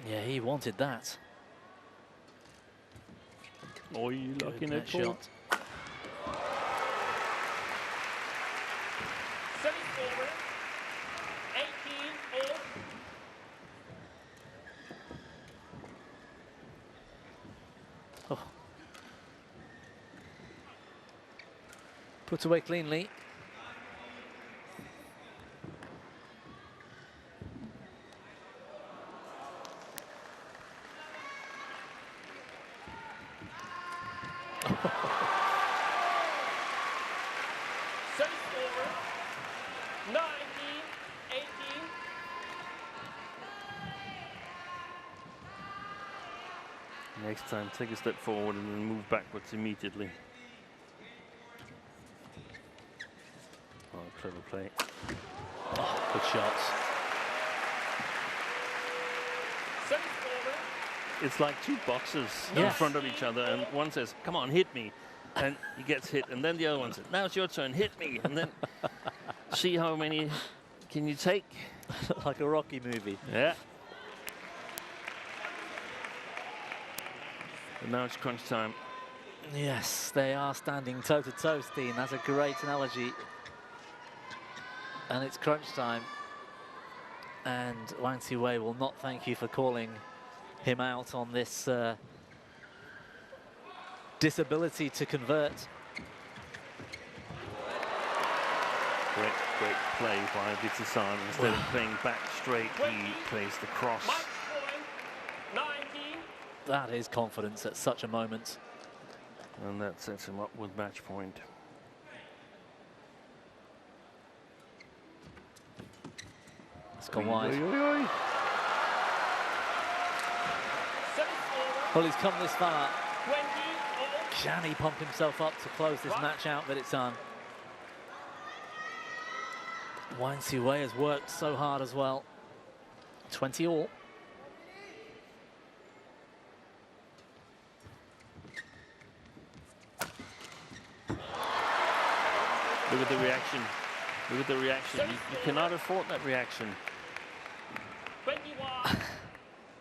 Yeah, he wanted that. Oh, you lucky Good net shot. Service over. 18 all. Oh. Put away cleanly. Service over. 19, 18. Next time, take a step forward and then move backwards immediately. Oh, clever play. Oh, good shots. Service over. It's like two boxers in Yes. front of each other, and one says, "Come on, hit me," and he gets hit, and then the other one says, "Now it's your turn, hit me," and then see how many can you take. Like a Rocky movie. Yeah. And now it's crunch time. Yes, they are standing toe to toe, Steen. That's a great analogy. And it's crunch time. And Wang Tzu Wei will not thank you for calling him out on this disability to convert. Great play by Vitidsarn. Instead of playing back straight, he plays the cross. Match point. 19. That is confidence at such a moment. And that sets him up with match point. It's gone wide. Oi, oi, oi. Service over. Well, he's come this far. 20 all. Can he pump himself up to close this match out, Vitidsarn? Wang Tzu Wei has worked so hard as well. 20 all. Look at the reaction. Look at the reaction. You cannot afford that reaction. 21.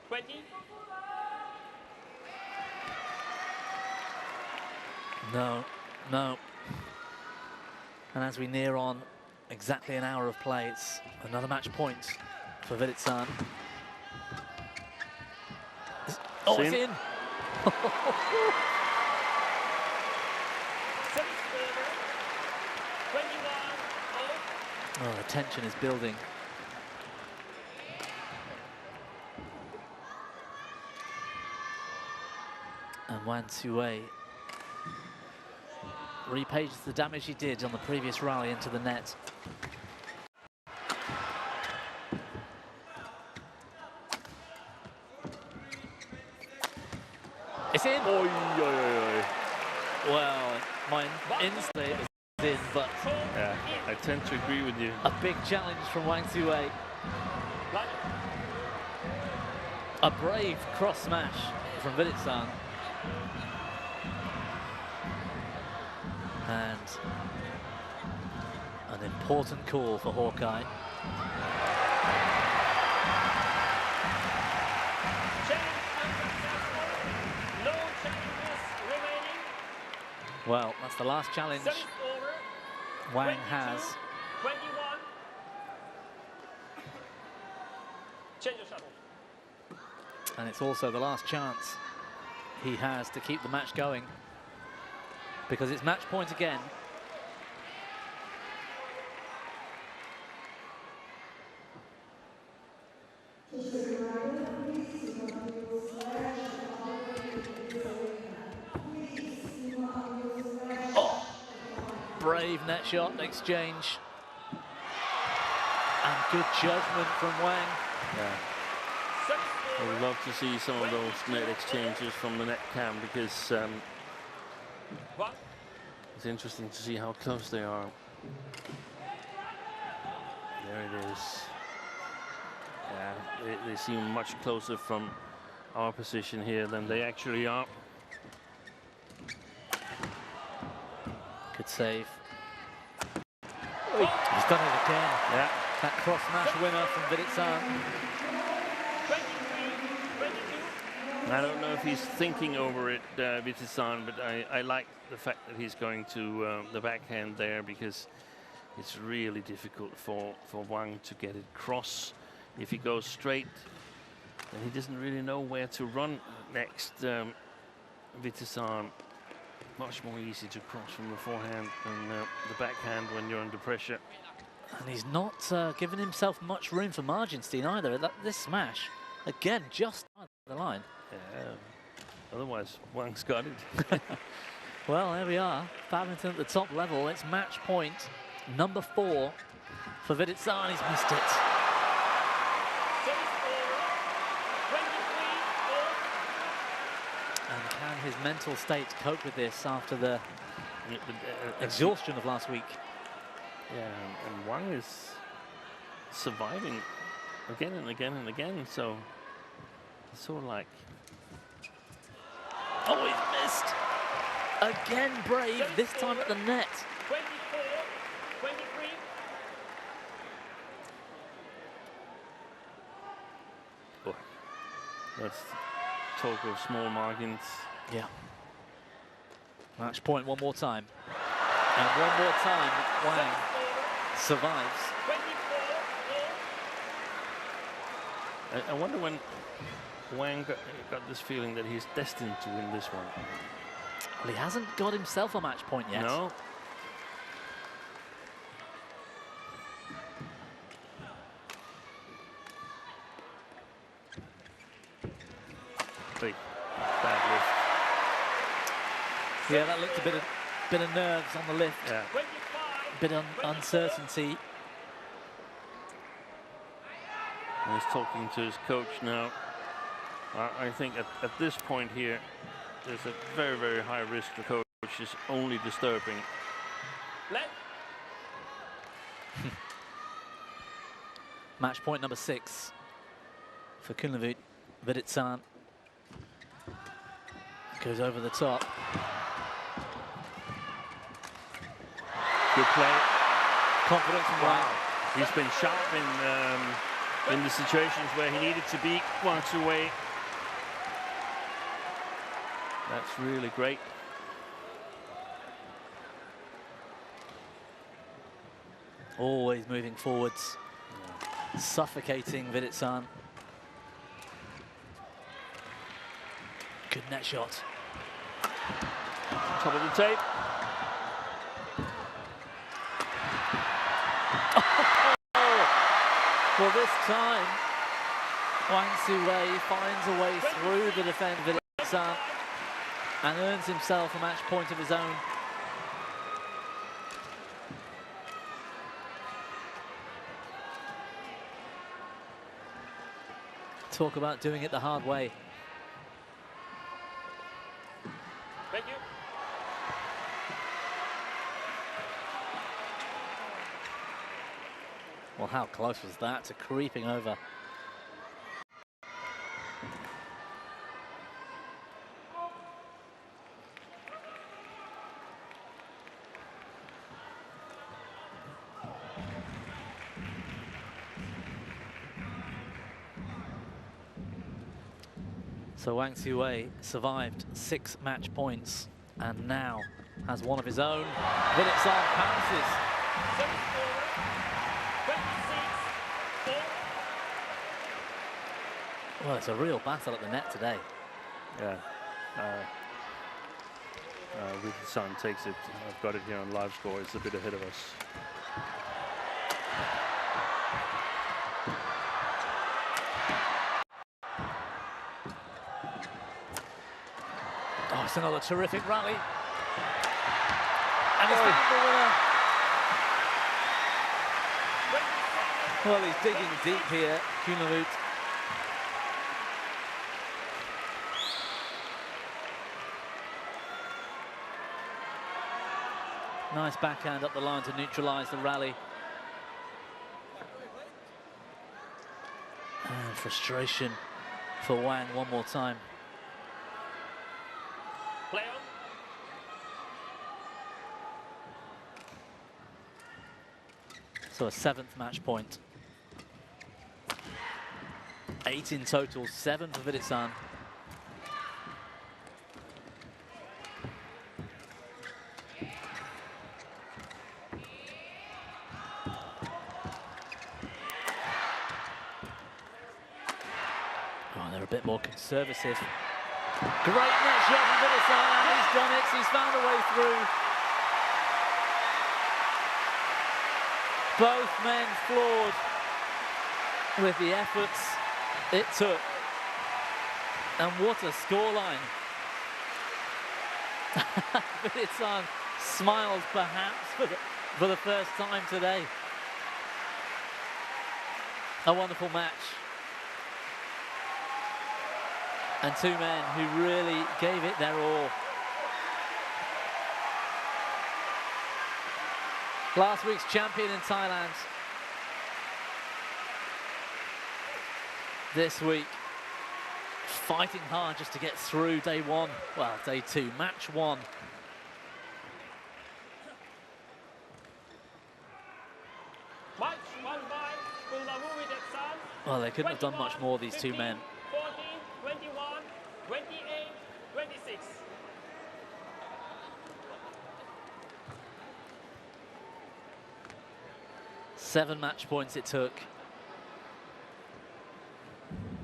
20. No, no. And as we near on exactly an hour of play, it's another match point for Vitidsarn. Oh, it's in! Service over. 21 all. Oh, the tension is building. And Wang Tzu Wei repays the damage he did on the previous rally into the net. It's in! Oi, oi, oi, oi. Well, my instinct was in, but Yeah, I tend to agree with you. a big challenge from Wang Tzu Wei. A brave cross smash from Vitidsarn. And an important call for Hawkeye. No challenges remaining. Well, that's the last challenge Service over. Wang 22, has. 21. Change your shuttle. And it's also the last chance he has to keep the match going, because it's match point again. Oh, brave net shot exchange. And good judgment from Wang. Yeah. I would love to see some of those net exchanges from the net cam, because it's interesting to see how close they are. There it is. Yeah, they seem much closer from our position here than they actually are. Good save. He's done it again. Yeah. That cross smash winner from Vitidsarn. 23, 22. I don't know if he's thinking over it, Vitidsarn, but I like the fact that he's going to the backhand there, because it's really difficult for Wang to get it cross. If he goes straight, then he doesn't really know where to run next. Vitidsarn, much more easy to cross from the forehand than the backhand when you're under pressure. And he's not given himself much room for margin, Steen, either. This smash, again, just on the line. Yeah. Otherwise, Wang's got it. Well, there we are. Badminton at the top level. It's match point number 4 for Vitidsarn. He's missed it. Service over. 23, 4. And can his mental state cope with this after the Yeah, but, exhaustion of last week? Yeah, and Wang is surviving again and again and again, so it's sort of like... Oh, he's missed! Again brave, this time at the net. 24, 23. Oh, let's talk of small margins. Yeah. Match point one more time. And one more time, Wang survives. 24, 4. I wonder when Wang got this feeling that he's destined to win this one. Well, he hasn't got himself a match point yet. No. Big bad lift. Yeah, that looked a bit of nerves on the lift. Yeah. 25. Bit of uncertainty. And he's talking to his coach now. I think at this point here, there's a very, very high risk the coach is only disturbing. Let. Match point number 6 for Kunlavut Vitidsarn. Goes over the top. Good play. Confidence from Wang. He's been sharp in the situations where he needed to be. Wang Tzu Wei. That's really great. Always moving forwards. Suffocating Vitidsarn. Good net shot. Top of the tape. Well, this time, Wang Tzu Wei finds a way through the defender Vitidsarn. and earns himself a match point of his own. Talk about doing it the hard way. Thank you. Well, how close was that to creeping over? So Wang Tzu Wei survived 6 match points and now has one of his own. Vitidsarn pounces. Service over. 26-4. Well, it's a real battle at the net today. Yeah. Vitidsarn takes it. I've got it here on live score. It's a bit ahead of us. Oh, it's another terrific rally. And he's found the winner. Well, he's digging deep here, Kunlavut. Nice backhand up the line to neutralise the rally. And frustration for Wang one more time. Play on. So a 7th match point. 8 in total, 7 for Vitidsarn. Oh, they're a bit more conservative. Great net shot from Vitidsarn, and he's done it. He's found a way through. Both men floored with the efforts it took. And what a scoreline. Vitidsarn smiles perhaps for the first time today. A wonderful match. And 2 men who really gave it their all. Last week's champion in Thailand. This week, fighting hard just to get through day 1. Well, day 2, match 1. Match won by Kunlavut Vitidsarn. Well, they couldn't have done much more, these 2 men. 14, 21, 28, 26. Seven match points it took.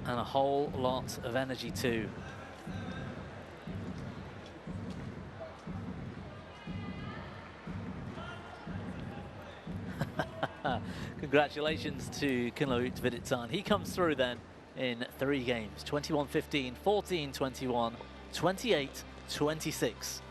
And a whole lot of energy too. Congratulations to Kunlavut Vitidsarn. He comes through then in 3 games, 21-15, 14-21, 28-26.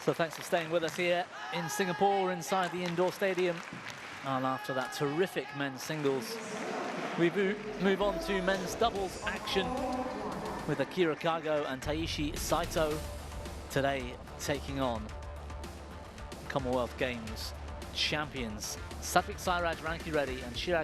So thanks for staying with us here in Singapore, inside the indoor stadium. And after that terrific men's singles, we move on to men's doubles action with Akira Kago and Taishi Saito today taking on Commonwealth Games champions Satvik Sairaj, Ranki Reddy and Chirag